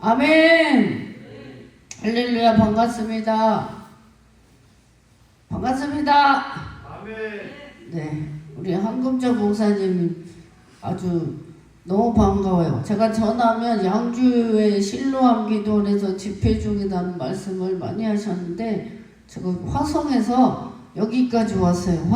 아멘. 할렐루야. 반갑습니다. 반갑습니다. 아멘. 네, 우리 한금자 목사님 아주 너무 반가워요. 제가 전하면 양주의 실로암 기도원에서 집회 중이라는 말씀을 많이 하셨는데 제가 화성에서 여기까지 왔어요.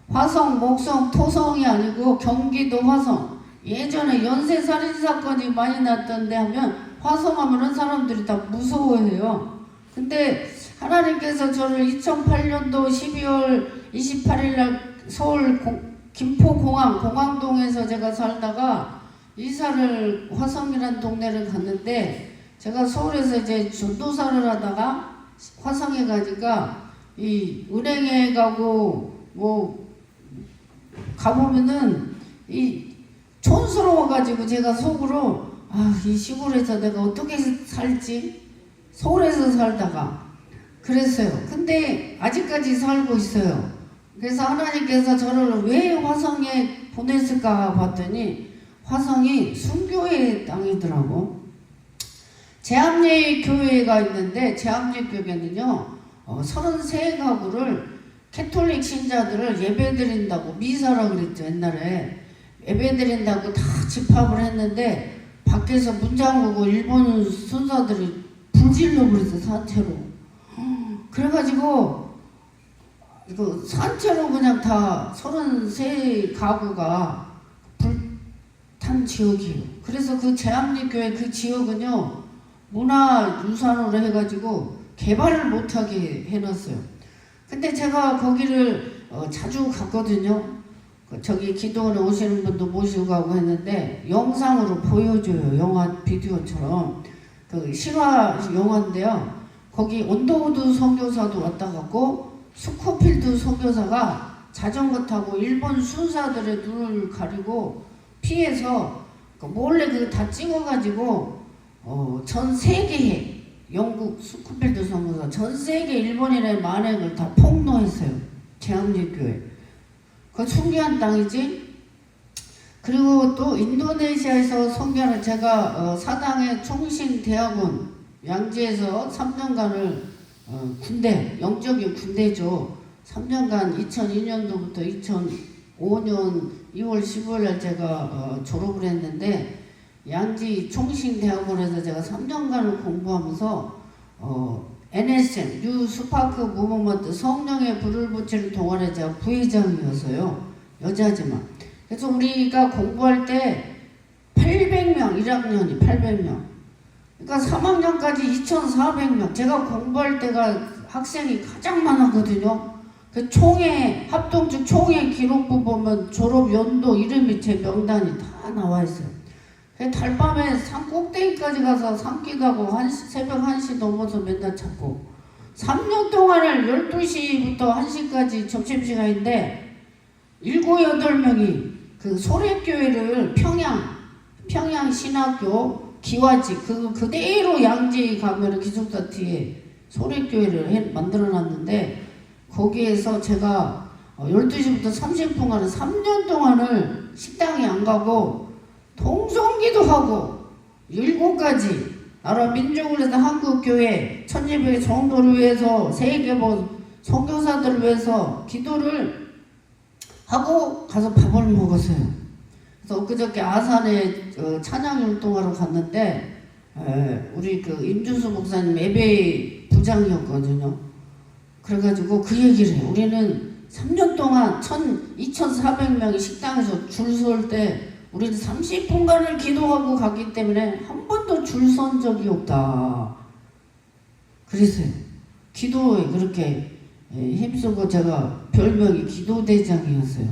화성, 목성, 토성이 아니고 경기도 화성. 예전에 연쇄살인 사건이 많이 났던데 하면 화성하면은 사람들이 다 무서워해요. 근데 하나님께서 저를 2008년도 12월 28일 날 서울 김포공항, 공항동에서 제가 살다가 이사를 화성이라는 동네를 갔는데 제가 서울에서 이제 전도사를 하다가 화성에 가니까 이 은행에 가고 뭐 가보면은 이 촌스러워가지고 제가 속으로 이 시골에서 내가 어떻게 살지? 서울에서 살다가 그랬어요. 근데 아직까지 살고 있어요. 그래서 하나님께서 저를 왜 화성에 보냈을까 봤더니 화성이 순교의 땅이더라고. 제암리 교회가 있는데 제암리 교회는요 33가구를 캐톨릭 신자들을 예배드린다고 미사라 그랬죠. 옛날에 예배드린다고 다 집합을 했는데 밖에서 문 잠그고 일본 순사들이 불질러 버렸어. 산채로. 그래가지고 이거 산채로 그냥 다 33가구가 불탄 지역이에요. 그래서 그 제암리 교회 그 지역은요 문화유산으로 해가지고 개발을 못하게 해놨어요. 근데 제가 거기를 자주 갔거든요. 저기 기도원에 오시는 분도 모시고 가고 했는데 영상으로 보여줘요. 영화 비디오처럼. 그 실화 영화인데요. 거기 온더우드 선교사도 왔다 갔고 스코필드 선교사가 자전거 타고 일본 순사들의 눈을 가리고 피해서 몰래 그거 다 찍어가지고 전 세계에 영국 스코필드 선교사 전 세계 일본인의 만행을 다 폭로했어요. 제암리 교회. 그 순교한 땅이지. 그리고 또 인도네시아에서 선교하는 제가 사당의 총신대학원 양지에서 3년간을 군대, 영적인 군대죠. 3년간 2002년도부터 2005년 2월 15일 날 제가 졸업을 했는데 양지 총신대학원에서 제가 3년간을 공부하면서 NSM, 뉴 스파크 무브먼트 성령의 불을 붙이는 동아리 제가 부회장이었어요. 여자지만. 그래서 우리가 공부할 때 800명, 1학년이 800명. 그러니까 3학년까지 2,400명. 제가 공부할 때가 학생이 가장 많았거든요. 그 총회, 합동측 총회 기록부 보면 졸업 연도 이름이 제 명단이 다 나와 있어요. 달밤에 산 꼭대기까지 가서 산기가고 새벽 1시 넘어서 맨날 찾고 3년 동안을 12시부터 1시까지 점심시간인데 7, 8명이 그 소래교회를 평양 신학교 기와지 그대로 양지 가면 기숙사 뒤에 소래교회를 만들어놨는데 거기에서 제가 12시부터 30분간을 3년 동안을 식당에 안 가고 통성기도 하고 7가지 나라 민족을 위해서 한국교회 천예배의 성도를 위해서 세계보 선교사들을 위해서 기도를 하고 가서 밥을 먹었어요. 그래서 엊그저께 아산에 찬양율동하러 갔는데 우리 그 임준수 목사님 예배 부장이었거든요. 그래가지고 그 얘기를 해요. 우리는 3년 동안 2,400명이 식당에서 줄 설 때 우리는 30분간을 기도하고 갔기 때문에 한 번도 줄 선 적이 없다. 그랬어요. 기도에 그렇게 힘쓰고 제가 별명이 기도대장이었어요.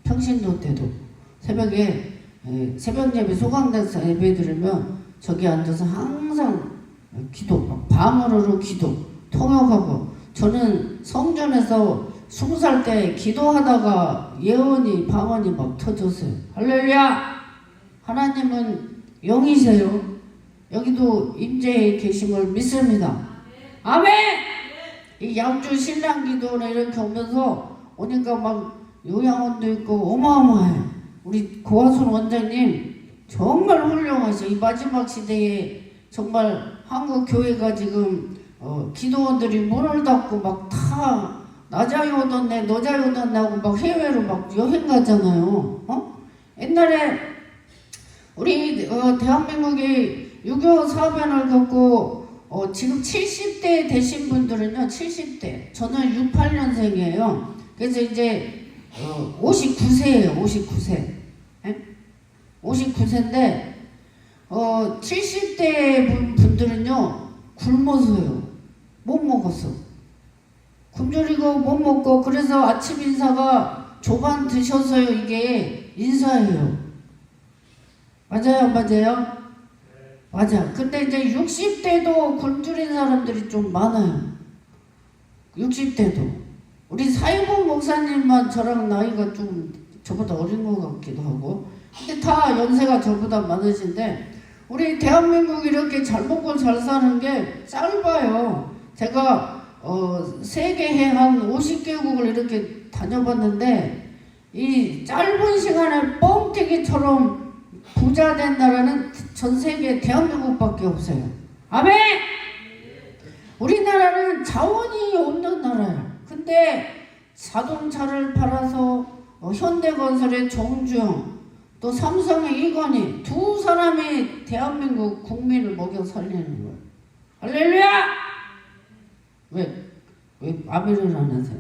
평신도 때도 새벽에 새벽 예배 소강단사 예배 들으면 저기 앉아서 항상 기도, 방언으로 기도, 통역하고 저는 성전에서 20살 때 기도하다가 예언이 방언이 막 터졌어요. 할렐루야! 하나님은 영이세요. 여기도 임재에 계심을 믿습니다. 아멘! 이 양주 신랑 기도를 이렇게 오면서 오니까 막 요양원도 있고 어마어마해. 우리 고화순 원장님 정말 훌륭하죠. 이 마지막 시대에 정말 한국 교회가 지금 기도원들이 문을 닫고 막 다 나자요던네 너자요던 하고 막 해외로 막 여행 가잖아요. 옛날에 우리 대한민국이 6.25 사변을 겪고 지금 70대 되신 분들은요, 70대. 저는 68년생이에요. 그래서 이제 59세예요. 59세. 59세인데 70대 분들은요 굶어서요. 못 먹었어. 굶주리고 못 먹고, 그래서 아침 인사가 조반 드셔서요 이게 인사예요. 맞아요? 맞아요? 맞아. 근데 이제 60대도 굶주린 사람들이 좀 많아요. 60대도. 우리 사이봉 목사님만 저랑 나이가 좀 저보다 어린 것 같기도 하고, 근데 다 연세가 저보다 많으신데, 우리 대한민국이 이렇게 잘 먹고 잘 사는 게 짧아요. 제가 세계에 한 50개국을 이렇게 다녀봤는데, 이 짧은 시간에 뻥튀기처럼 부자 된 나라는 전 세계 대한민국밖에 없어요. 아멘! 우리나라는 자원이 없는 나라야. 근데 자동차를 팔아서 현대건설의 정주영, 또 삼성의 이건희, 두 사람이 대한민국 국민을 먹여 살리는 거예요. 할렐루야! 왜 아멘을 안 하세요?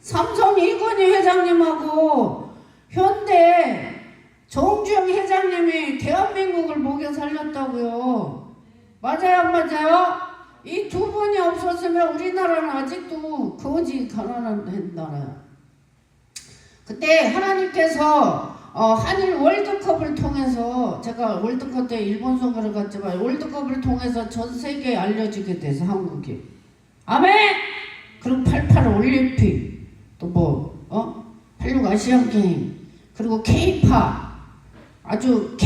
삼성 이건희 회장님하고 현대 정주영 회장님이 대한민국을 먹여 살렸다고요. 맞아요, 안 맞아요? 이 두 분이 없었으면 우리나라는 아직도 거지 가난한 나라야. 그때 하나님께서 한일 월드컵을 통해서, 제가 월드컵 때 일본 선거를 갔지만 월드컵을 통해서 전 세계에 알려지게 돼서 한국이. 아멘! 그리고 88 올림픽, 또 86 아시안 게임, 그리고 K-팝, 아주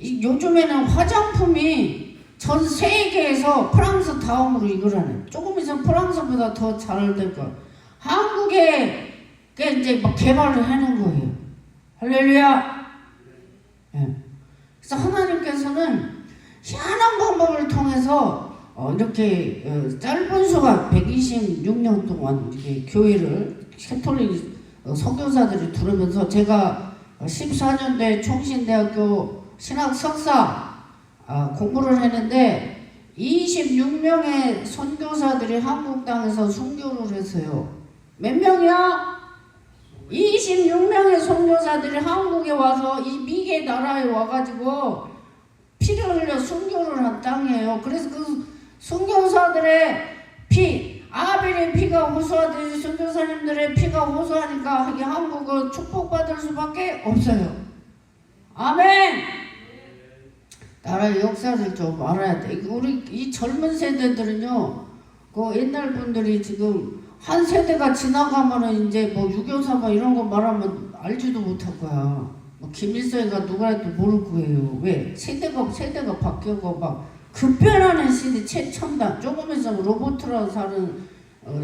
요즘에는 화장품이 전 세계에서 프랑스 다음으로 이거라네. 조금 있으면 프랑스보다 더 잘 될 거야. 한국에 이제 막 개발을 하는 거예요. 할렐루야. 예. 그래서 하나님께서는 희한한 방법을 통해서 이렇게 짧은 수가 126년 동안 이렇게 교회를 캐톨릭 선교사들이 두르면서, 제가 14년도에 총신대학교 신학 석사 공부를 했는데 26명의 선교사들이 한국 땅에서 순교를 했어요. 몇 명이요? 26명의 선교사들이 한국에 와서 이 미개 나라에 와가지고 피를 흘려 순교를 한 땅이에요. 그래서 그 선교사들의 피, 아벨의 피가 호소하듯이 선교사님들의 피가 호소하니까 이 한국은 축복받을 수밖에 없어요. 아멘! 나라의 역사를 좀 알아야 돼. 우리 이 젊은 세대들은요, 그 옛날 분들이 지금 한 세대가 지나가면은 이제 6.24 이런 거 말하면 알지도 못할 거야. 김일성이가 누구라도 모를 거예요. 왜? 세대가 바뀌고 막 급변하는 시대, 최첨단. 조금 있으면 로봇으로 사는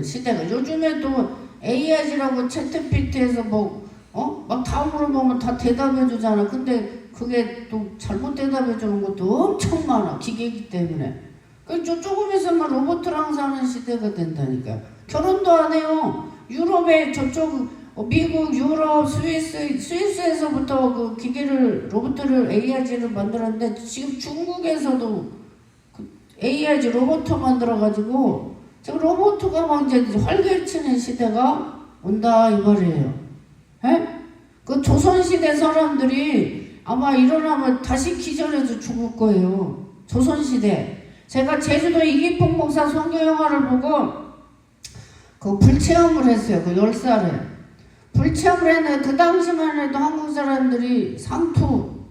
시대가. 요즘에도 AI라고 채트피트에서 막 다음으로 보면 다 대답해 주잖아. 근데 그게 또 잘못 대답해 주는 것도 엄청 많아. 기계이기 때문에. 조금 있으면 로봇이랑 사는 시대가 된다니까. 결혼도 안 해요. 유럽에 저쪽 미국, 유럽, 스위스에서부터 그 기계를, 로봇을 AI를 만들었는데, 지금 중국에서도 그 AI 로봇 만들어가지고 지금 로봇가 막 이제 활개치는 시대가 온다 이 말이에요. 에? 그 조선시대 사람들이 아마 일어나면 다시 기절해서 죽을 거예요. 조선시대. 제가 제주도 이기풍 목사 선교 영화를 보고 그 불체험을 했어요. 그 10살에. 불체험을 했는데 그 당시만 해도 한국 사람들이 상투,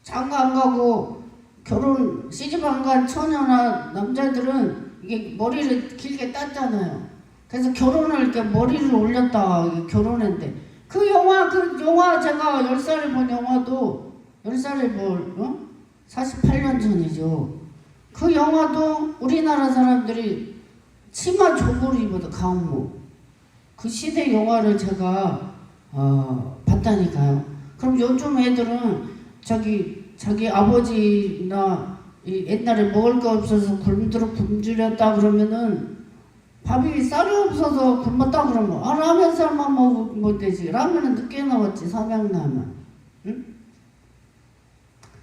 장가 안 가고 결혼, 시집 안 간 처녀나 남자들은 이게 머리를 길게 땄잖아요. 그래서 결혼을 이렇게 머리를 올렸다가 결혼했는데, 그 영화 제가 10살에 본 영화도, 10살에 48년 전이죠. 그 영화도 우리나라 사람들이 치마 조거를 입어도 강모. 그 시대 영화를 제가 봤다니까요. 그럼 요즘 애들은 자기 아버지나 옛날에 먹을 거 없어서 굶주렸다 그러면은 밥이 쌀이 없어서 굶었다 그러면 라면 쌀만 먹으면 되지. 라면은 늦게 나왔지, 삼양라면. 응?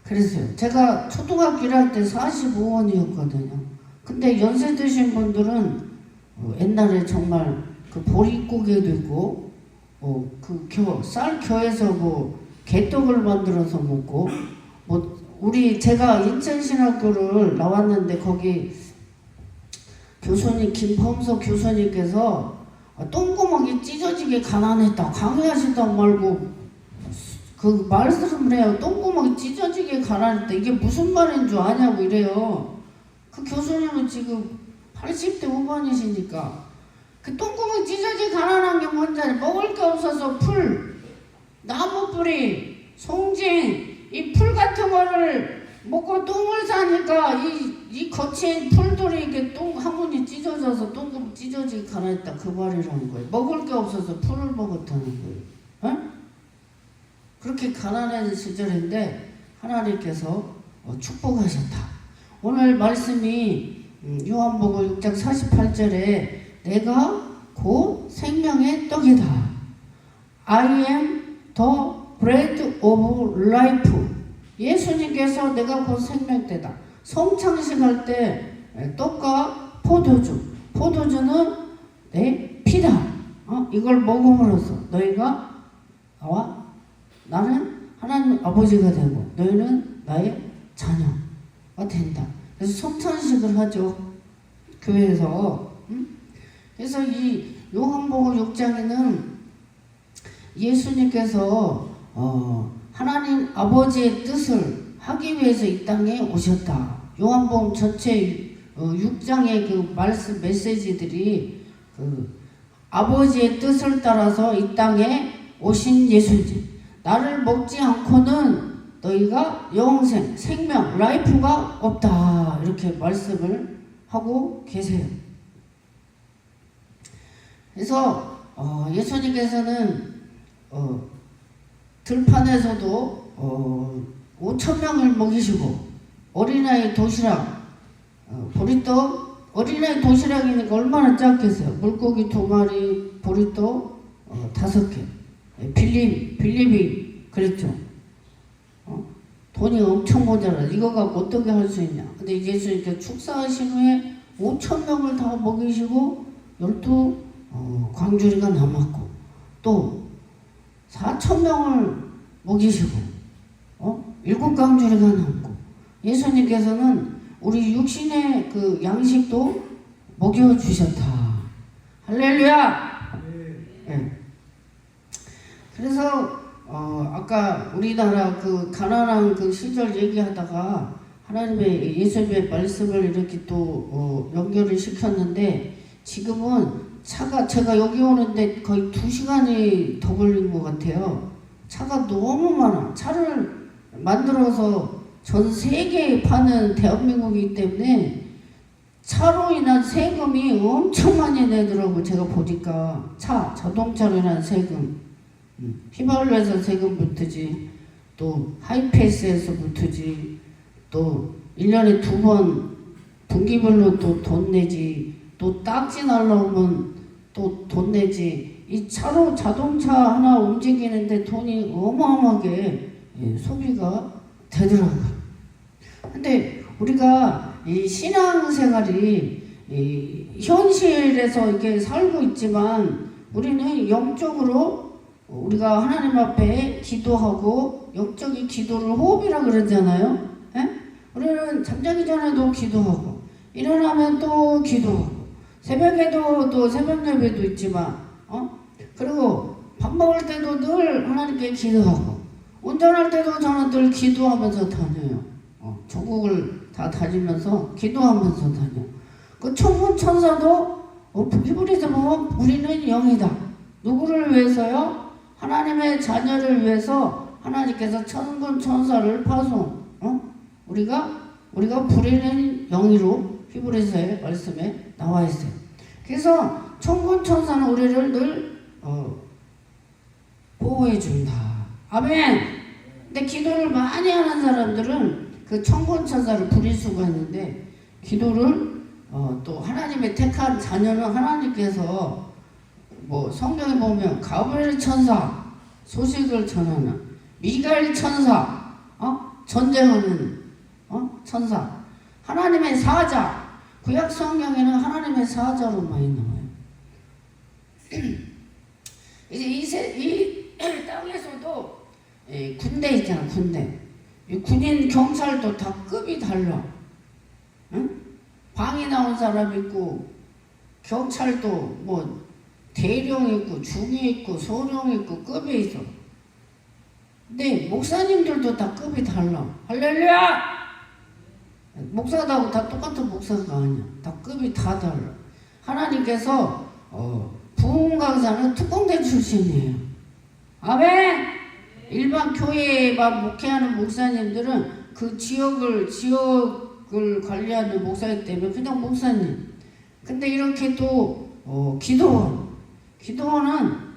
그랬어요. 제가 초등학교 1학년 때 45원이었거든요. 근데 연세 드신 분들은 옛날에 정말 그 보릿고개도 있고 쌀 겨에서 개떡을 만들어서 먹고 제가 인천신학교를 나왔는데 거기 김범석 교수님께서 똥구멍이 찢어지게 가난했다. 강의하시다 말고 그 말씀을 해요. 똥구멍이 찢어지게 가난했다. 이게 무슨 말인 줄 아냐고 이래요. 그 교수님은 지금 80대 후반이시니까 그 똥구멍 찢어지게 가난한 게 뭔지 알아요? 먹을 게 없어서 나무 뿌리, 송진 이 풀 같은 거를 먹고 똥을 싸니까 이 거친 풀들이 이렇게 화분이 찢어져서 똥구멍 찢어지게 가난했다. 그 말이라는 거예요. 먹을 게 없어서 풀을 먹었다는 거예요. 어? 그렇게 가난한 시절인데 하나님께서 축복하셨다. 오늘 말씀이 요한복음 6장 48절에 내가 곧 생명의 떡이다. I am the bread of life. 예수님께서 내가 곧 생명대다. 성창식 할 때 떡과 포도주는 내 피다. 이걸 먹음으로써 너희가 나는 하나님 아버지가 되고 너희는 나의 자녀가 된다. 그래서 성찬식을 하죠. 교회에서. 그래서 이 요한복음 6장에는 예수님께서 하나님 아버지의 뜻을 하기 위해서 이 땅에 오셨다. 요한복음 전체 6장의 그 말씀 메시지들이 그 아버지의 뜻을 따라서 이 땅에 오신 예수님. 나를 먹지 않고는 너희가 영생, 생명, 라이프가 없다. 이렇게 말씀을 하고 계세요. 그래서 예수님께서는 들판에서도 5,000명을 먹이시고 어린아이 도시락, 보리떡, 어린아이 도시락이니까 얼마나 작겠어요. 물고기 2마리, 보리떡 5개. 빌립이 그랬죠. 돈이 엄청 모자라. 이거 갖고 어떻게 할 수 있냐. 근데 예수님께서 축사하신 후에 5,000명을 다 먹이시고 12 광주리가 남았고 또 4,000명을 먹이시고 7 광주리가 남고 예수님께서는 우리 육신의 그 양식도 먹여주셨다. 할렐루야. 네. 그래서 아까 우리나라 그 가난한 그 시절 얘기하다가 하나님의 예수님의 말씀을 이렇게 또 연결을 시켰는데 지금은 제가 여기 오는데 거의 2시간이 더 걸린 것 같아요. 차가 너무 많아. 차를 만들어서 전 세계에 파는 대한민국이기 때문에 차로 인한 세금이 엄청 많이 내더라고. 제가 보니까 자동차로 인한 세금 휘발유에서 세금 붙지, 또 하이패스에서 붙지, 또 1년에 2번 분기별로 또 돈 내지, 또 딱지 날라오면 또 돈 내지. 이 차로 자동차 하나 움직이는데 돈이 어마어마하게 소비가 되더라고요. 근데 우리가 이 신앙생활이 현실에서 이렇게 살고 있지만 우리는 영적으로 우리가 하나님 앞에 기도하고 영적인 기도를 호흡이라 그러잖아요. 에? 우리는 잠자기 전에도 기도하고 일어나면 또 기도하고 새벽에도 또 새벽 예배도 있지만 그리고 밥 먹을 때도 늘 하나님께 기도하고 운전할 때도 저는 늘 기도하면서 다녀요. 전국을 다 다니면서 기도하면서 다녀. 그 천군 천사도 히브리서 보면 우리는 영이다. 누구를 위해서요? 하나님의 자녀를 위해서 하나님께서 천군 천사를 파송. 우리가 부리는 영이로 히브리서의 말씀에 나와 있어요. 그래서 천군 천사는 우리를 늘 보호해 준다. 아멘. 근데 기도를 많이 하는 사람들은 그 천군천사를 부릴 수가 있는데 기도를 또 하나님의 택한 자녀는 하나님께서 뭐 성경에 보면 가브리엘 천사 소식을 전하는 미가엘 천사 전쟁하는 천사 하나님의 사자 구약 성경에는 하나님의 사자로 많이 나와요. 이제 이 땅에서도 군대 있잖아 군대 이 군인 경찰도 다 급이 달라. 응? 방위 나온 사람 있고 경찰도 뭐 대령 있고 중위 있고 소령 있고 급이 있어. 근데 목사님들도 다 급이 달라. 할렐루야! 목사하고 다 똑같은 목사가 아니야. 다 급이 다 달라. 하나님께서 부흥 강사는 특공대 출신이에요. 아멘! 일반 교회에만 목회하는 목사님들은 그 지역을 관리하는 목사이기 때문에 그냥 목사님. 근데 이렇게 또 기도원은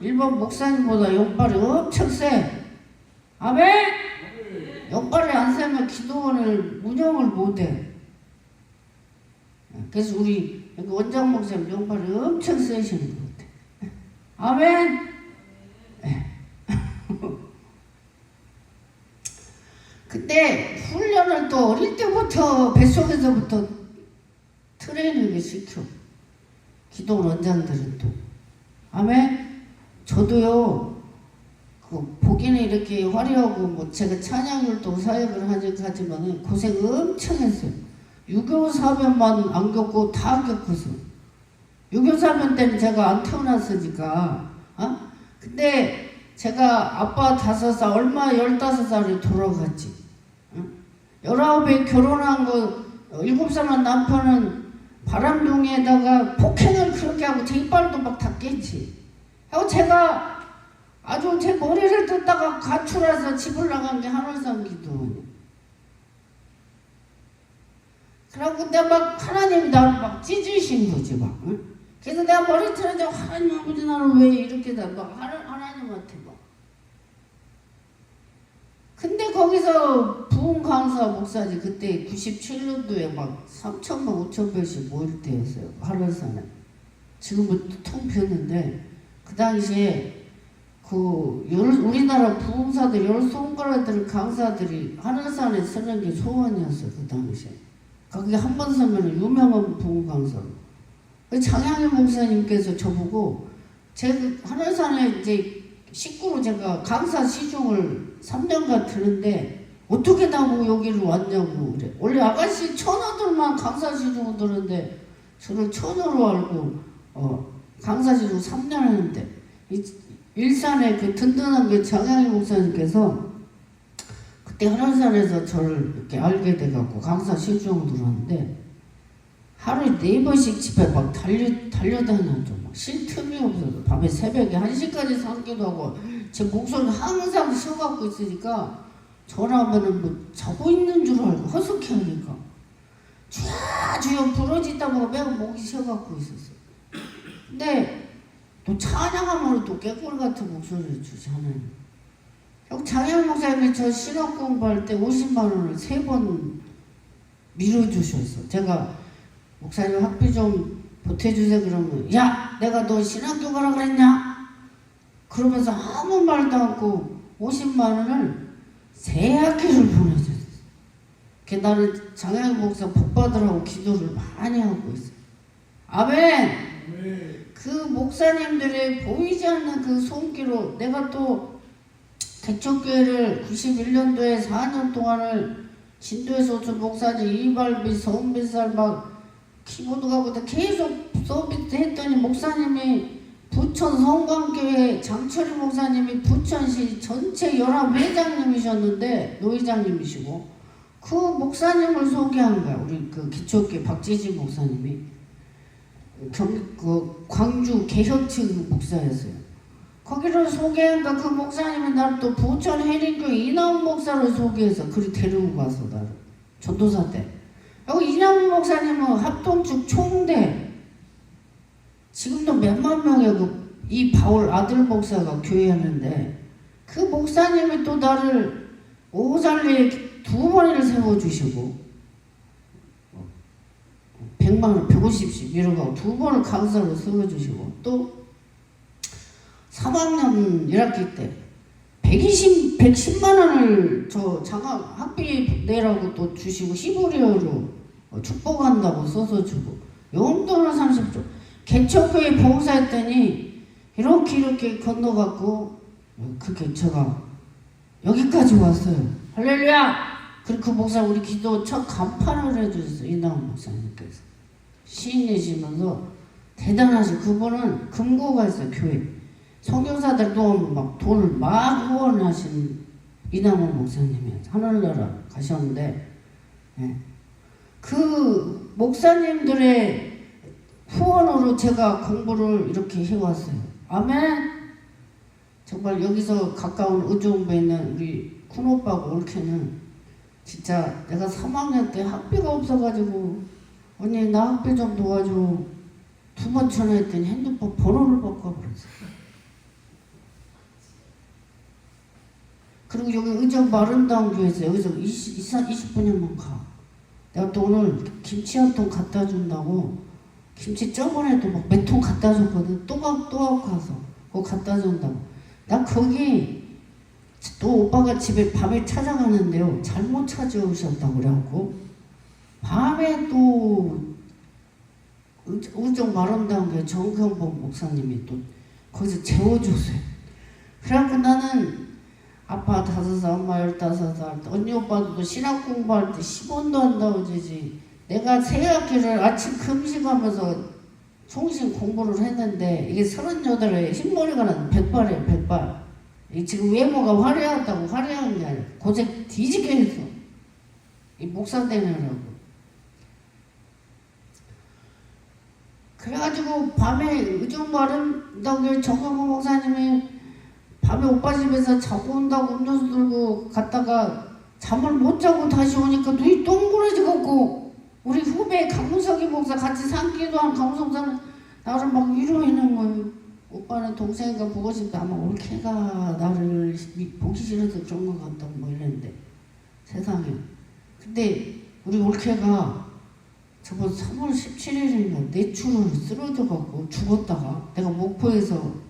일반 목사님보다 역발이 엄청 세. 아멘? 역발이 안 세면 기도원을 운영을 못해. 그래서 우리 원장 목사님 역발이 엄청 세시는 것 같아. 아멘? 근데 훈련을 또 어릴 때부터 뱃속에서부터 트레이닝을 시켜. 기도원 원장들은 또. 아멘? 저도요, 보기는 이렇게 화려하고, 뭐, 제가 찬양율동 사역을 하지만 고생 엄청 했어요. 6.25 사변만 안 겪고 다 겪어서. 6.25 사변 때는 제가 안 태어났으니까, 근데 제가 아빠 5살, 얼마 15살에 돌아갔지. 19에 결혼한 거, 7살만 남편은 바람둥이에다가 폭행을 그렇게 하고 제 이빨도 막 다 깼지. 하고 제가 아주 제 머리를 뜯다가 가출해서 집을 나간 게 하늘산 기도원이야. 그러고 내가 막 하나님이 나를 막 찢으신 거지 막. 응? 그래서 내가 머리 틀어져 하나님 아버지 나를 왜 이렇게 막 하나님한테 막. 근데 거기서 부흥 강사 목사지 그때 97년도에 막 3,000만 5,000배씩 모일 때였어요. 하늘산에. 지금은 통 비었는데 그 당시에 우리나라 부흥사들 10손가락들 강사들이 하늘산에 쓰는 게 소원이었어요. 그 당시에. 거기 한 번 서면 유명한 부흥 강사로. 장향일 목사님께서 저보고 하늘산에 이제 식구로 제가 강사 시중을 3년간 들는데 어떻게 나보고 여기를 왔냐고 그래. 원래 아가씨 처녀들만 강사 시중을 들었는데 저를 처녀로 알고 강사 시중 3년 했는데 일산에 그 든든한 게 장향일 목사님께서 그때 하늘산에서 저를 이렇게 알게 돼갖고 강사 시중을 들었는데 하루에 4번씩 집에 막 달려다녀죠. 막 쉴 틈이 없어서 밤에 새벽에 1시까지 산기도 하고 제 목소리는 항상 쉬어갖고 있으니까 전화하면은 뭐 자고 있는 줄 알고 허스키 하니까 주여 부러지다 보고 매우 목이 쉬어갖고 있었어요. 근데 또 찬양하면 또 깨꼬리 같은 목소리를 주지 하나님. 장영 목사님이 저 신학 공부할 때 50만 원을 3번 밀어주셨어. 제가 목사님 학비 좀 보태주세요 그러면 야 내가 너 신학교 가라 그랬냐? 그러면서 아무 말도 않고 50만 원을 3학기를 보내줬어. 나는 장영 목사 복 받으라고 기도를 많이 하고 있어. 아멘. 그 목사님들의 보이지 않는 그 손길로 내가 또 대척교회를 91년도에 4년 동안을 진도에서 저 목사님 이발비 성비살 막 키보드 가고 계속 서비스 했더니 목사님이 부천 성광교회 장철희 목사님이 부천시 전체 연합회장님이셨는데 노회장님이시고 그 목사님을 소개한 거야. 우리 그 기초교회 박재진 목사님이 광주 개혁측 목사였어요. 거기를 소개한가 그 목사님이 나를 또 부천 해린교회 이나훈 목사를 소개해서 그리 데리고 가서 나를 전도사 때. 여기 이나훈 목사님은 합동측 총대. 지금도 몇만 명의 이 바울 아들 목사가 교회하는데 그 목사님이 또 나를 오살리에 2번을 세워주시고 100만원, 150씩 이러고 2번을 강사로 세워주시고 또 3학년 1학기 때 110만원을 저 장학 학비 내라고 또 주시고 시부리어로 축복한다고 써서 주고 용돈을 30조 개척교회 봉사했더니 이렇게 건너갔고 그렇게 제가 여기까지 왔어요. 할렐루야! 그리고 그 목사 우리 기도 첫 간판을 해주셨어요. 이나원 목사님께서 시인이시면서 대단하신 그분은 금고가 있어요. 교회 선교사들 막 돈을 막 후원하신 이나원 목사님이에요. 하늘나라 가셨는데 그 목사님들의 후원으로 제가 공부를 이렇게 해왔어요. 아멘. 정말 여기서 가까운 의정부에 있는 우리 큰오빠하고 올케는 진짜 내가 3학년 때 학비가 없어가지고 언니 나 학비 좀 도와줘 2번 전화했더니 핸드폰 번호를 바꿔버렸어. 그리고 여기 의정부 아름다운 교회에서 여기서 20분이면 가. 내가 또 오늘 김치 한 통 갖다 준다고 김치 저번에도 막 몇 통 갖다 줬거든. 또 가서 그거 갖다 준다고. 나 거기 또 오빠가 집에 밤에 찾아가는데요. 잘못 찾아오셨다고 그래갖고 밤에 또 의정 아름다운 교회 정경복 목사님이 또 거기서 재워줬어요. 그래갖고 나는 아빠 5살, 엄마 15살, 언니 오빠도 신학 공부할 때 10원도 한다고 주지. 내가 새학기를 아침 금식하면서 송신 공부를 했는데 이게 38에 흰머리가 난 100발이에요. 100발. 지금 외모가 화려하다고 화려한 게 아니라 고생 뒤지게 했어. 이 목사 되느라고. 그래가지고 밤에 의정부 아름다운 교회 정경호 목사님이 밤에 오빠 집에서 자고 온다고 음료수 들고 갔다가 잠을 못 자고 다시 오니까 눈이 동그래져갖고 우리 후배 강문석이 목사 같이 산기도한 강문석사는 나를 막 위로하는 거예요. 오빠는 동생이가 보고 싶다. 아마 올케가 나를 보기 싫어서 그런 것 같다고 뭐 이랬는데 세상에. 근데 우리 올케가 저번 3월 17일인가 뇌출을 쓰러져갖고 죽었다가 내가 목포에서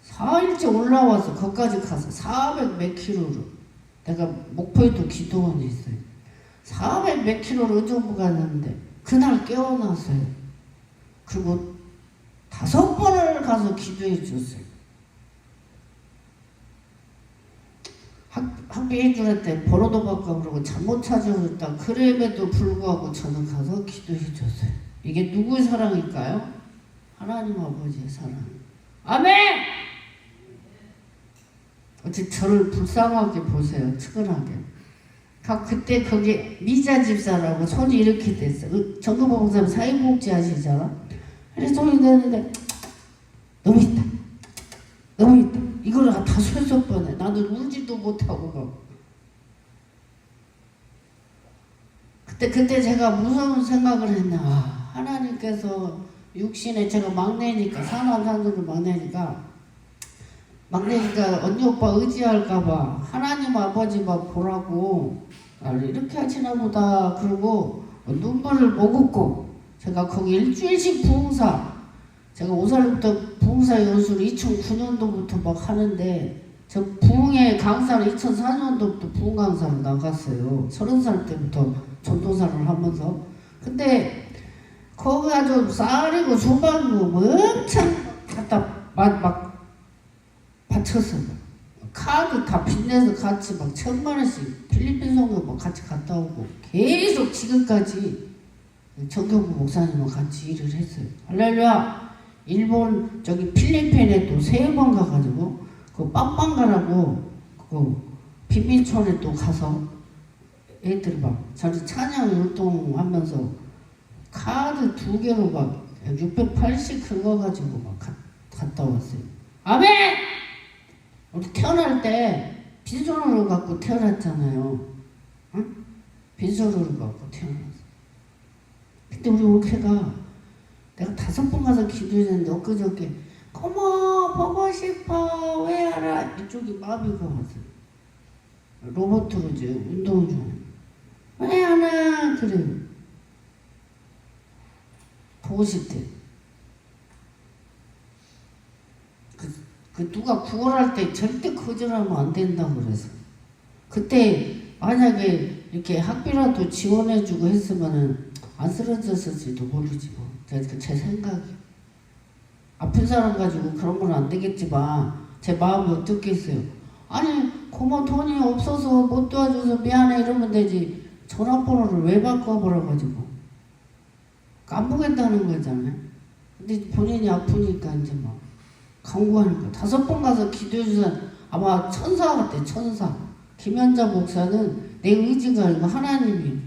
4일째 올라와서 거기까지 가서 400 몇 킬로로 내가 목포에도 기도원이 있어요. 400 몇 킬로로 의정부 갔는데 그날 깨어났어요. 그리고 5번을 가서 기도해 줬어요. 학비해 주랬대. 번호도 바꿔 그러고 잘못 찾아줬다. 그럼에도 불구하고 저는 가서 기도해 줬어요. 이게 누구의 사랑일까요? 하나님 아버지의 사랑. 아멘! 어찌 저를 불쌍하게 보세요. 측은하게. 그때 거기 미자 집사라고 손이 이렇게 됐어. 정금호 목사님 사회복지 하시잖아. 그래서 손이 됐는데 너무 있다. 너무 있다. 이걸 다 쏠쏠 뻔해. 나는 울지도 못하고 막. 그때 제가 무서운 생각을 했나. 하나님께서 육신에 제가 막내니까 산환산소를 막내니까 언니 오빠 의지할까봐 하나님 아버지만 보라고 나를 이렇게 하시나 보다. 그러고 눈물을 머금고 제가 거기 일주일씩 부흥사 제가 5살부터 부흥사 연수를 2009년도부터 막 하는데 저 부흥의 강사를 2004년도부터 부흥 강사로 나갔어요. 30살 때부터 전도사를 하면서. 근데 거기 아주 쌀이고 수박이고 뭐 엄청 갖다 막 바쳤어요. 카드 다 빚내서 같이 막 1000만원씩 필리핀 선교 막 같이 갔다 오고 계속 지금까지 정경부 목사님과 같이 일을 했어요. 할렐루야. 일본 저기 필리핀에 또 3번 가가지고 그 빵빵가라고 그 빈민촌에 또 가서 애들 막 저기 찬양 율동하면서 카드 2개로 막 680 긁어가지고 막 갔다 왔어요. 아멘! 우리 태어날 때 빈손으로 갖고 태어났잖아요. 응? 빈손으로 갖고 태어났어. 그때 우리 올케가 내가 5번 가서 기도했는데 엊그저께 어머 고모 보고 싶어 왜 알아? 이쪽이 마음이 가봤어요. 로봇으로 이제 운동 중에 왜 하나 그래요. 보고 싶대. 그 누가 구걸할 때 절대 거절하면 안 된다고 그래서 그때 만약에 이렇게 학비라도 지원해주고 했으면은 안 쓰러졌을지도 모르지 뭐. 제 생각이. 아픈 사람 가지고 그런 건 안 되겠지만 제 마음이 어떻겠어요. 아니 고모 돈이 없어서 못 도와줘서 미안해 이러면 되지. 전화번호를 왜 바꿔버려가지고 깜빡했다는 거잖아요. 근데 본인이 아프니까 이제 막 강구하니까 5번 가서 기도해주선 아마 천사 같아. 천사. 김현자 목사는 내 의지가 아니고 하나님이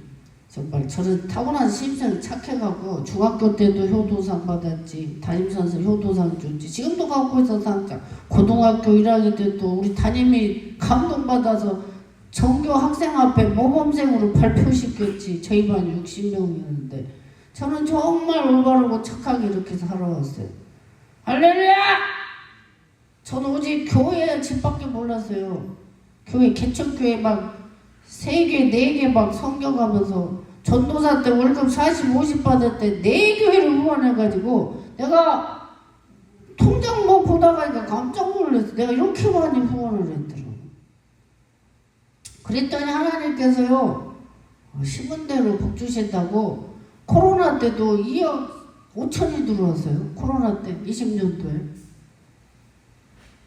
정말 저는 타고난 심성이 착해갖고 중학교 때도 효도상 받았지. 담임선생 효도상 줬지. 지금도 갖고 있어 상장. 고등학교 1학년 때 또 우리 담임이 감동받아서 전교 학생 앞에 모범생으로 발표시켰지. 저희 반 60명이었는데 저는 정말 올바르고 착하게 이렇게 살아왔어요. 할렐루야! 저는 오직 교회 집밖에 몰랐어요. 교회 개척교회 막 3개, 4개 막 섬겨가면서 전도사 때 월급 40, 50 받을 때 4교회를 후원해가지고 내가 통장 뭐 보다가 깜짝 놀랐어. 내가 이렇게 많이 후원을 했더라고. 그랬더니 하나님께서요 심은 대로 복 주신다고 코로나 때도 2억 5천이 들어왔어요. 코로나 때 20년도에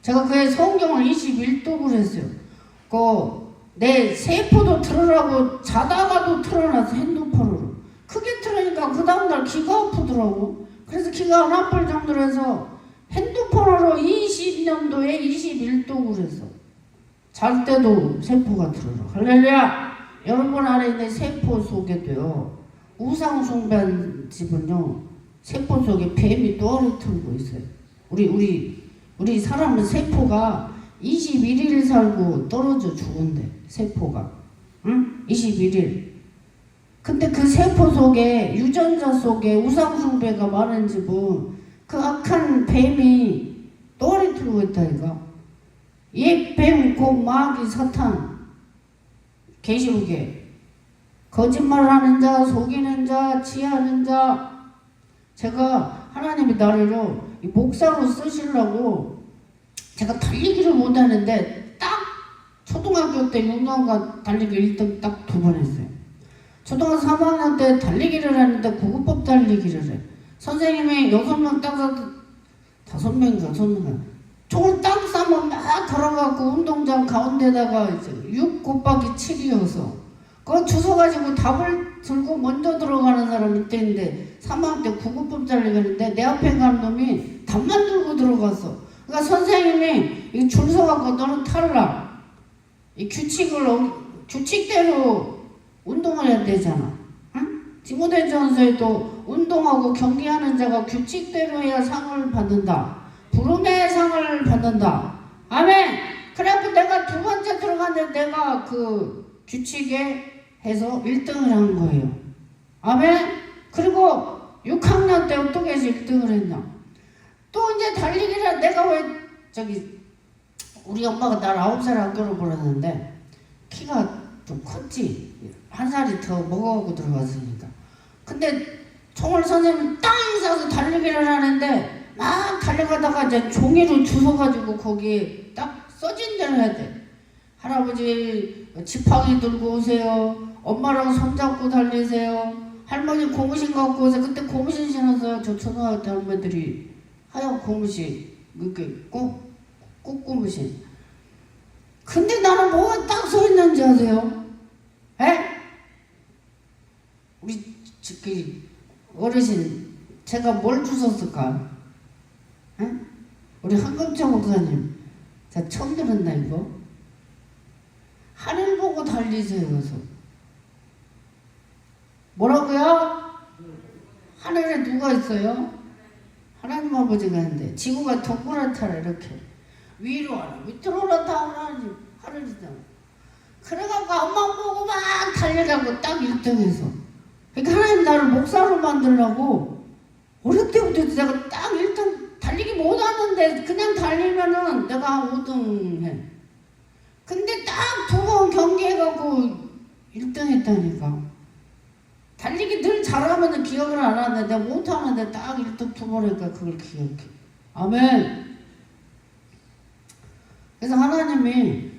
제가 그의 성경을 21독을 했어요. 내 세포도 틀으라고 자다가도 틀어놨어. 핸드폰으로 크게 틀으니까 그 다음날 귀가 아프더라고. 그래서 귀가 안 아플 정도로 해서 핸드폰으로 20년도에 21독을 했어. 잘 때도 세포가 틀어라. 할렐루야. 여러분 안에 있는 세포 속에도요 우상 숭배한 집은요 세포 속에 뱀이 또아리 틀고 있어요. 우리 사람은 세포가 21일 살고 떨어져 죽은대. 세포가 응? 21일. 근데 그 세포 속에 유전자 속에 우상 숭배가 많은 집은 그 악한 뱀이 또아리 틀고 있다니까. 옛 뱀, 곧 마귀, 사탄. 계시록에 거짓말하는 자, 속이는 자, 지하는 자. 제가 하나님이 나를요 목사로 쓰시려고 제가 달리기를 못하는데 딱 초등학교 때 6년간 달리기 1등 딱 2번 했어요. 초등학교 3학년 때 달리기를 하는데 구급법 달리기를 해. 선생님이 6명 딱 5명인가 6명 총을 딱 싸면 막 걸어갖고 운동장 가운데다가 이제 6 곱하기 7이어서 그거 주워가지고 답을 들고 먼저 들어가는 사람이 있는데 3학년 때 구급법 달리기 하는데 내 앞에 가는 놈이 답만 들고 들어갔어. 그러니까 선생님이 이 줄 서갖고 너는 탈라. 이 규칙대로 운동을 해야 되잖아. 응? 디모데전서에도 운동하고 경기하는 자가 규칙대로 해야 상을 받는다. 부름의 상을 받는다. 아멘. 그래갖고 내가 2번째 들어갔는데 내가 그 규칙에 해서 1등을 한 거예요. 아멘. 그리고 6학년 때 어떻게 해서 1등을 했냐. 또 이제 달리기를 내가 왜 우리 엄마가 날 9살 학교를 보냈는데 키가 좀 컸지. 1살이 더 먹어가고 들어갔으니까. 근데 총을 선생님이 땅 쏴서 달리기를 하는데 막 달려가다가 이제 종이를 주워가지고 거기에 딱 써진 대로 해야 돼. 할아버지 지팡이 들고 오세요. 엄마랑 손잡고 달리세요. 할머니 고무신 갖고 오세요. 그때 고무신 신어서 저 초등학교 때 할머니들이 하얀 고무신 이렇게 꼭 고무신. 근데 나는 뭐가 딱 서 있는지 아세요? 에? 우리 그 어르신 제가 뭘 주웠을까? 에? 우리 한금철 목사님 제가 처음 들었나 이거? 하늘 보고 달리세요. 그래서 뭐라고요? 하늘에 누가 있어요? 하나님 아버지가 있는데 지구가 동그랗잖아. 이렇게 위로 하나 밑으로 올라다 하늘이잖아. 그래갖고 엄마 보고 막 달려가고 딱 1등해서. 그러니까 하나님 나를 목사로 만들려고 어릴 때부터 내가 딱 1등 달리기 못하는데 그냥 달리면은 내가 5등 해. 근데 딱 2번 경기해갖고 1등 했다니까. 달리기 늘 잘하면 기억을 안 하는데 내가 못하는데 딱 1등 2번 하니까 그걸 기억해. 아멘. 그래서 하나님이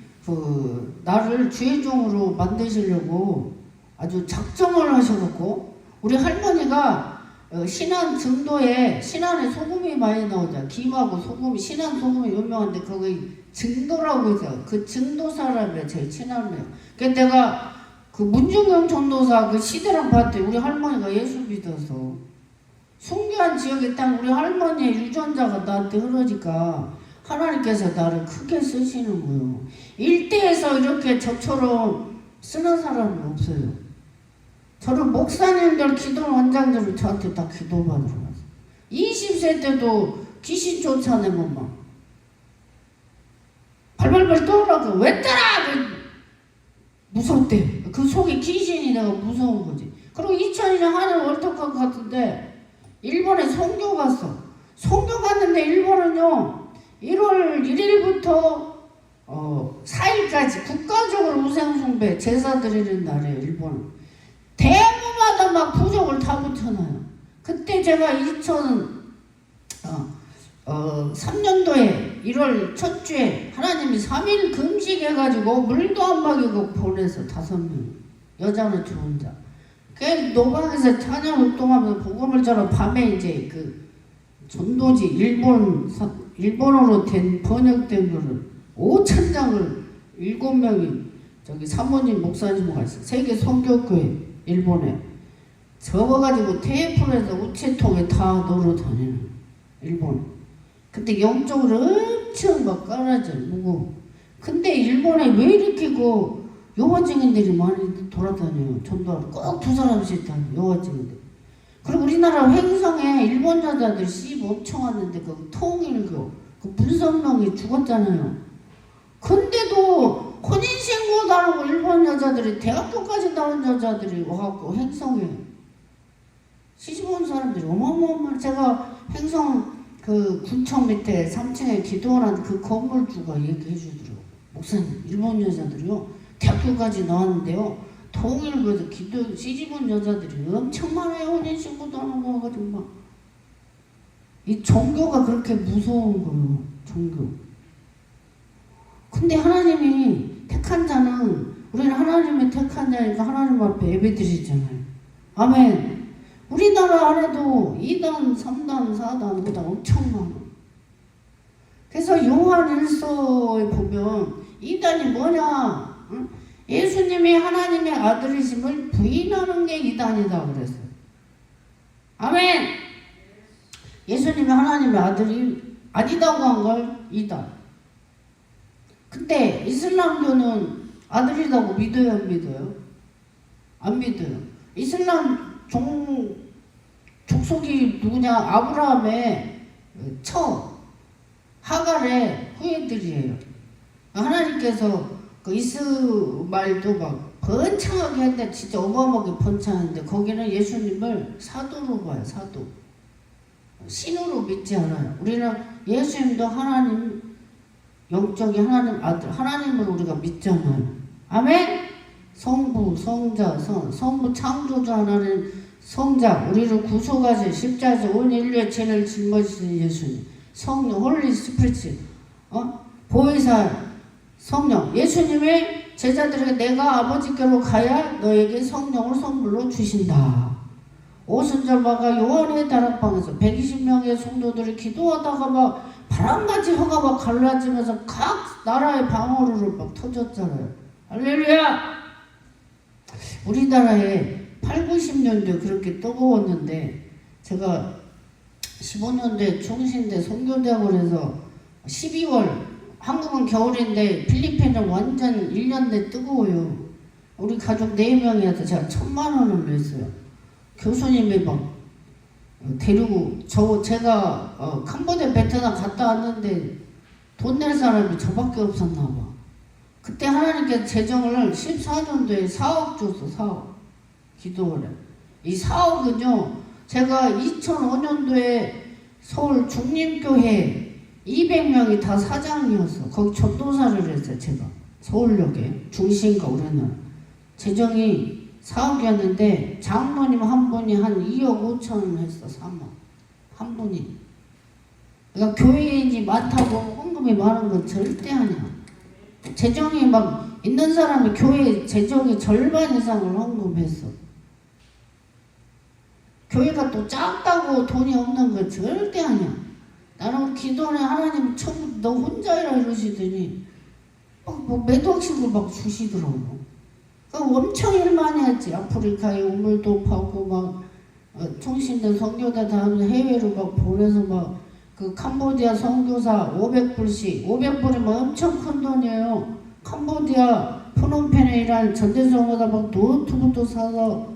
나를 주의 종으로 만드시려고 아주 작정을 하셔갖고, 우리 할머니가 신안 증도에, 신안에 소금이 많이 나오잖아. 김하고 소금이, 신안 소금이 유명한데 거기 증도라고 해서 그 증도 사람이야. 제일 친하네요. 그래서 내가 그 문중경 전도사 그 시대랑 봤더니 우리 할머니가 예수 믿어서 순교한 지역에 딱 우리 할머니의 유전자가 나한테 흐르니까 하나님께서 나를 크게 쓰시는 거예요. 일대에서 이렇게 저처럼 쓰는 사람이 없어요. 저는 목사님들 기도 원장들을 저한테 다 기도받으러 갔어요. 20세 때도 귀신 쫓아내면 막 발발발 떨어라고. 왜 떨어? 무섭대. 그 속에 귀신이 내가 무서운 거지. 그리고 2002년 한일 월드컵 같은데 일본에 선교 갔어. 선교 갔는데 일본은요 1월 1일부터 4일까지 국가적으로 우상숭배 제사 드리는 날이에요. 일본은 대무마다 막 부적을 다 붙여놔요. 그때 제가 2003년도에 1월 첫 주에 하나님이 3일 금식해가지고 물도 안 먹이고 보내서 5명 여자는 저 혼자 그 노방에서 찬양 활동하면서 복음을 전하고 밤에 이제 그 전도지 일본어로 된 번역된 거를 5,000장을 7명이 저기 사모님 목사님과 있어. 세계 선교교회 일본에 접어가지고 테이프에서 우체통에 다 넣으러 다니는 일본. 근데 영적으로 엄청 막 깔아져 무거워. 근데 일본에 왜 이렇게 그 여호와증인들이 많이 돌아다녀요. 전도하러 꼭 2사람씩 다녀 여호와증인들. 그리고 우리나라 횡성에 일본 여자들 씨 엄청 왔는데 그 통일교 그 문선명이 죽었잖아요. 근데도 혼인신고도 안 하고 일본 여자들이 대학교까지 나온 여자들이 와갖고 횡성에 시집 온 사람들이 어마어마한. 제가 횡성 그 군청 밑에 3층에 기도하는 그 건물주가 얘기해 주더라고. 목사님 일본 여자들이요 대학교까지 나왔는데요 통일교에서 기도 시집 온 여자들이 엄청 많아요. 혼인신고도 안 하고 와가지고 막. 이 종교가 그렇게 무서운 거예요. 종교. 근데 하나님이 택한 자는, 우리는 하나님이 택한 자니까 하나님 앞에 예배드리잖아요. 아멘. 우리나라 안에도 2단, 3단, 4단, 5단 엄청 많아. 그래서 요한 1서에 보면 2단이 뭐냐? 응? 예수님이 하나님의 아들이심을 부인하는 게 2단이다 그랬어요. 아멘. 예수님이 하나님의 아들이 아니다고 한 걸 2단. 근데 이슬람교는 아들이라고 믿어요, 안 믿어요? 안 믿어요. 이슬람 족속이 누구냐? 아브라함의 하갈의 후예들이에요. 하나님께서 그 이스마엘도 막 번창하게 했는데 진짜 어마어마하게 번창했는데 거기는 예수님을 사도로 봐요. 사도. 신으로 믿지 않아요. 우리는 예수님도 하나님 영적인 하나님 아들 하나님으로 우리가 믿잖아요. 아멘. 성부, 성자, 성부 창조주 하나님 성자 우리를 구속하신 십자가에서 온 인류의 죄를 짊어지신 예수님 성령 홀리 스피릿 보혜사 성령 예수님이 제자들에게 내가 아버지께로 가야 너에게 성령을 선물로 주신다. 오순절마가 요한의 다락방에서 120명의 성도들이 기도하다가 막 바람같이 혀가 막 갈라지면서 각 나라의 방언으로 막 터졌잖아요. 할렐루야! 우리나라에 8, 90년대 그렇게 뜨거웠는데 제가 15년대 총신대 선교대학원에서 12월 한국은 겨울인데 필리핀은 완전 1년 내 뜨거워요. 우리 가족 4명이어서 제가 1,000만 원을 냈어요. 교수님이 막 데리고 제가 캄보디아 베트남 갔다 왔는데 돈 낼 사람이 저밖에 없었나 봐. 그때 하나님께서 재정을 14년도에 4억 줬어. 4억 기도원에. 이 4억은요 제가 2005년도에 서울 중림교회 200명이 다 사장이었어. 거기 전도사를 했어요. 제가 서울역에 중심가 우리는 재정이 4억이었는데 장모님 한 분이 한 2억 5천 했어. 3억 한 분이. 그러니까 교회인이 많다고 헌금이 많은 건 절대 아니야. 재정이 막 있는 사람이 교회 재정의 절반 이상을 헌금했어. 교회가 또 작다고 돈이 없는 건 절대 아니야. 나는 기도는 하나님 처음 너 혼자이라 이러시더니 뭐 매덕씩을 막 주시더라고. 그러니까 엄청 일 많이 했지. 아프리카에 우물도 파고 막 총신들 선교사 다음에 해외로 막 보내서 막 그 캄보디아 선교사 500불씩 500불이면 엄청 큰 돈이에요. 캄보디아 프놈펜에 일한 전대성보다 막 노트북도 사서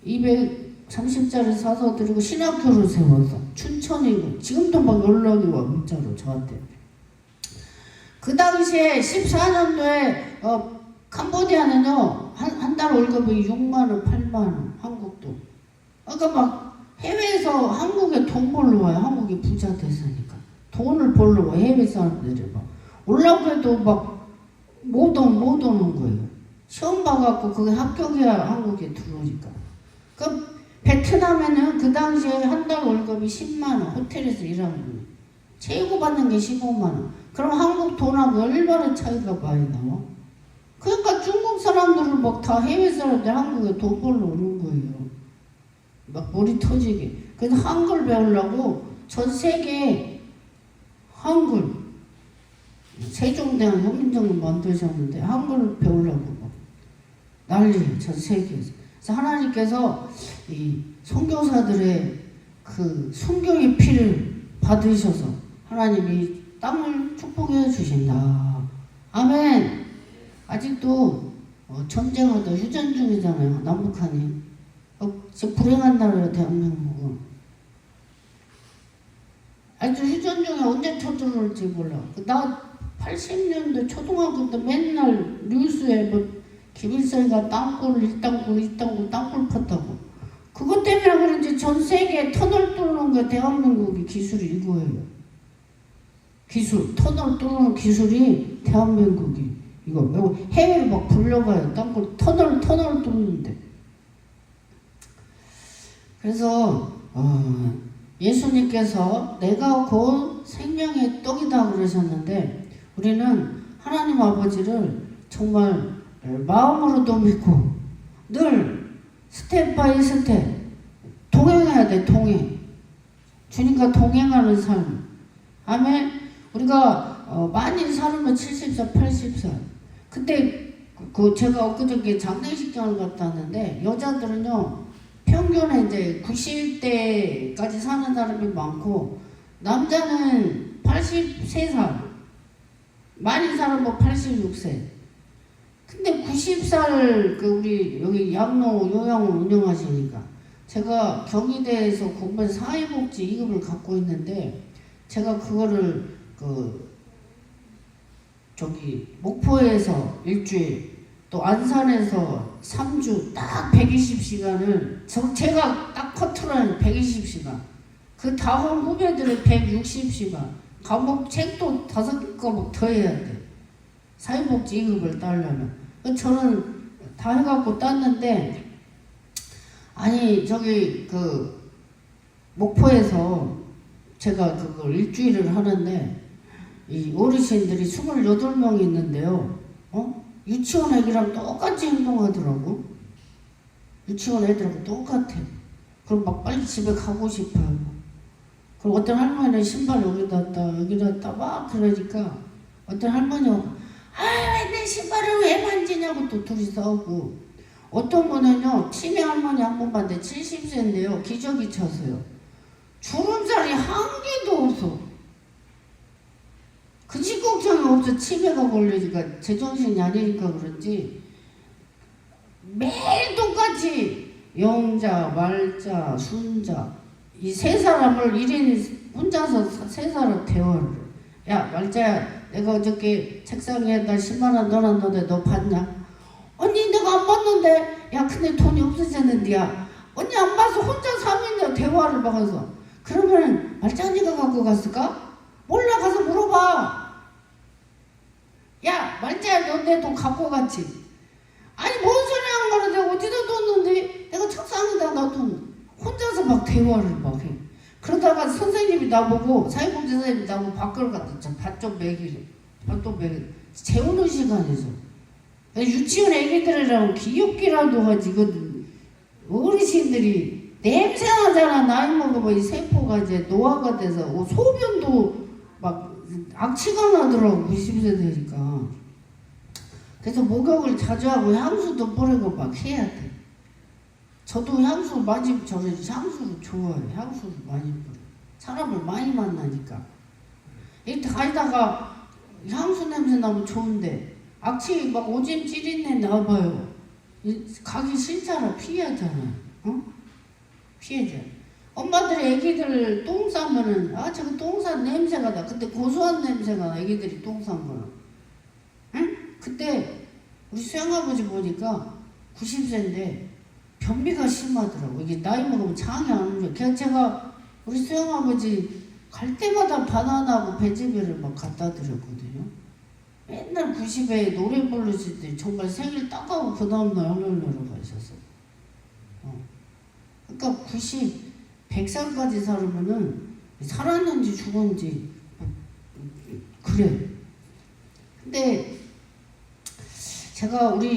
230짜리 사서 드리고 신학교를 세웠어. 춘천이고 지금도 막 연락이 와 문자로 저한테. 그 당시에 14년도에 캄보디아는요 한 달 월급이 6만원 8만원 한국도. 그러니까 막 해외에서 한국에 돈 벌러 와요. 한국이 부자 됐으니까 돈을 벌러 와. 해외 사람들이 막 올라고 해도 막 못 오는 거예요. 시험 봐갖고 그게 합격해야 한국에 들어오니까. 그 베트남에는 그 당시에 한 달 월급이 10만원 호텔에서 일하는 최고 받는 게 15만원. 그럼 한국 돈하고 얼마나 차이가 많이 나와? 그러니까 중국 사람들은 막 다 해외 사람들 한국에 돈 벌러 오는 거예요. 막 머리 터지게. 그래서 한글 배우려고 전 세계 한글 세종대왕 현민정음 만드셨는데 한글을 배우려고 막 난리예요. 전 세계에서. 그래서 하나님께서 이 선교사들의 그 순교의 피를 받으셔서 하나님이 땅을 축복해 주신다. 아멘. 아직도 전쟁하다 휴전 중이잖아요. 남북한이. 진짜 불행한 나라예요. 대한민국은. 아직도 휴전 중에 언제 쳐들어올지 몰라. 나 80년대 초등학교 때 맨날 뉴스에 뭐 김일성이가 땅굴, 일땅굴 땅굴 팠다고. 그것 때문에 그런지 전 세계에 터널 뚫는 게 대한민국의 기술이 이거예요. 기술, 터널 뚫는 기술이 대한민국이 이거. 해외로 막 불려가요. 땅굴, 터널 뚫는데. 그래서 예수님께서 내가 곧 생명의 떡이다 그러셨는데 우리는 하나님 아버지를 정말 마음으로도 믿고 늘 스텝 바이 스텝 동행해야 돼. 동행. 주님과 동행하는 삶. 아멘. 우리가 많이 살으면 70살 80살. 근데 제가 엊그저께 장례식장을 갔다 왔는데 여자들은요 평균에 이제 90대까지 사는 사람이 많고 남자는 83살 많이 살면 86세. 근데 90살 우리 여기 양로 요양원 운영하시니까 제가 경희대에서 공부해서 사회복지 2급을 갖고 있는데 제가 그거를 목포에서 일주일 또 안산에서 3주 딱 120시간을 제가 딱 커트라인 120시간 그 다음 후배들은 160시간 과목 책도 5과목 더 해야 돼. 사회복지 2급을 따려면. 저는 다 해갖고 땄는데 아니 목포에서 제가 그걸 일주일을 하는데 이 어르신들이 28명이 있는데요. 유치원 애기랑 똑같이 행동하더라고. 유치원 애들하고 똑같아. 그럼 막 빨리 집에 가고 싶어요. 그리고 어떤 할머니는 신발 여기다 놨다 막 그러니까 어떤 할머니가 왜 내 신발을 왜 만지냐고 또 둘이 싸우고 어떤 분은요 치매 할머니 한 분 봤는데 70세인데요 기저귀 찼어요. 주름살이 한 개도 없어. 그 집 걱정이 없어. 치매가 걸리니까 제정신이 아니니까 그런지 매일 똑같이 영자, 말자, 순자 이 세 사람을 1인 혼자서 세 사람 대화를 야 말자야 내가 어저께 책상에다 10만원 넣어놨는데 너 봤냐? 언니 내가 안 봤는데 야 근데 돈이 없어졌는데 야 언니 안 봐서 혼자 3인자 대화를 막아서 그러면 말짱이가 갖고 갔을까? 몰라, 가서 물어봐. 야, 말짱, 너 내 돈 갖고 갔지? 아니, 뭔 소리 하는 거야? 내가 어디다 뒀는데? 내가 책상에다 놔둔. 혼자서 막 대화를 막 해. 그러다가 선생님이 나보고, 사회복지 선생님이 나보고 밖으로 갔다. 밥 좀 먹이래. 밥 좀 먹이래. 재우는 시간에서. 유치원 애기들이랑 귀엽기라도 하지. 어르신들이 냄새나잖아. 나이 먹으면 이 세포가 이제 노화가 돼서 소변도 막 악취가 나더라고. 90세 되니까. 그래서 목욕을 자주 하고 향수도 뿌리고 막 해야 돼. 저도 향수 많이, 저는 향수를 좋아해요. 향수를 많이 뿌려. 사람을 많이 만나니까. 이렇게 가다가 향수 냄새 나면 좋은데 악취 막 오줌 찌린내 나봐요. 가기 싫잖아. 피하잖아. 어? 피하잖아. 엄마들이 애기들 똥 싸면은 저거 똥 싼 냄새가 나. 근데 고소한 냄새가 나. 애기들이 똥 싼 거는. 응? 그때 우리 수양아버지 보니까 90세인데 변비가 심하더라고. 이게 나이 먹으면 장이 안 움직여. 그냥 제가 우리 수양아버지 갈 때마다 바나나하고 배지배를 막 갖다 드렸거든요. 맨날 90에 노래 부르실 때 정말 생일 딱 하고 그 다음날 연락을 가셨어. 그러니까 100살까지 살으면은 살았는지 죽었는지 그래. 근데 제가 우리